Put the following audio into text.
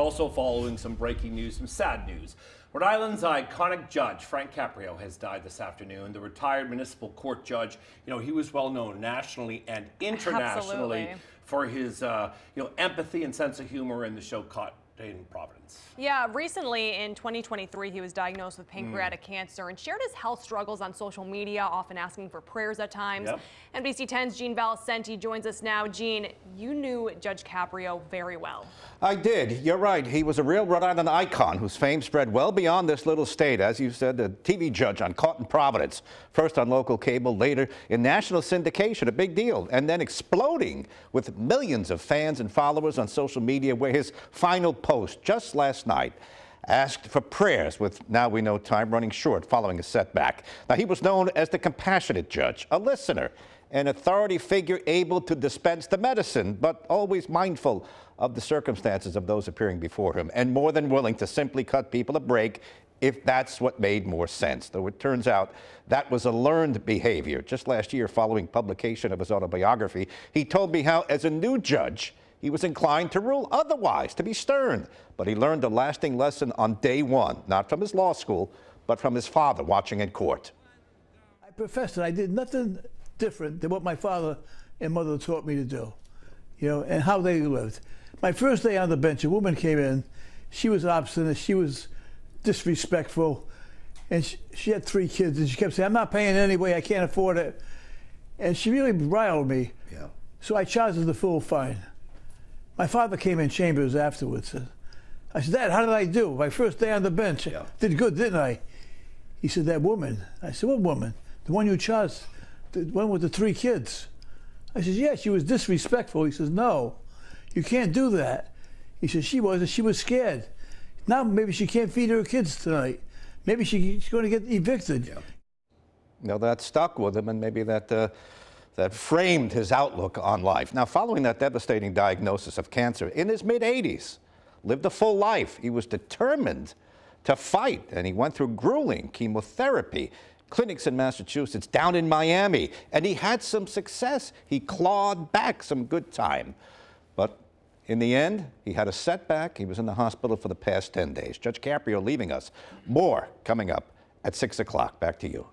also following some breaking news, some sad news. Rhode Island's iconic judge, Frank Caprio, has died this afternoon. The retired municipal court judge, he was well known nationally and internationally for his, empathy and sense of humor in the show Caught in Providence. Yeah, recently in 2023, he was diagnosed with pancreatic cancer and shared his health struggles on social media, often asking for prayers at times. Yep. NBC 10's Gene Valicenti joins us now. Gene, you knew Judge Caprio very well. I did. You're right. He was a real Rhode Island icon whose fame spread well beyond this little state. As you said, the TV judge on Caught in Providence, first on local cable, later in national syndication, a big deal, and then exploding with millions of fans and followers on social media, where his final post just last night asked for prayers, with, now we know, time running short following a setback. Now, he was known as the compassionate judge, a listener, an authority figure able to dispense the medicine, but always mindful of the circumstances of those appearing before him, and more than willing to simply cut people a break if that's what made more sense. Though it turns out that was a learned behavior. Just last year, following publication of his autobiography, he told me how, as a new judge, he was inclined to rule otherwise, to be stern. But he learned a lasting lesson on day one, not from his law school, but from his father watching in court. I professed that I did nothing different than what my father and mother taught me to do, and how they lived. My first day on the bench, a woman came in. She was obstinate. She was disrespectful. And she had 3 kids, and she kept saying, "I'm not paying anyway. I can't afford it." And she really riled me. Yeah. So I charged her the full fine. My father came in chambers afterwards. I said, "Dad, how did I do? My first day on the bench. Yeah. Did good, didn't I?" He said, "That woman." I said, "What woman?" "The one you charged, the one with the 3 kids." I said, "Yeah, she was disrespectful." He says, "No, you can't do that." He said, she was scared. Now maybe she can't feed her kids tonight. Maybe she's going to get evicted." Yeah. Now that stuck with him, and maybe that framed his outlook on life. Now, following that devastating diagnosis of cancer in his mid-80s, lived a full life. He was determined to fight, and he went through grueling chemotherapy, clinics in Massachusetts, down in Miami, and he had some success. He clawed back some good time. But in the end, he had a setback. He was in the hospital for the past 10 days. Judge Caprio leaving us. More coming up at 6 o'clock. Back to you.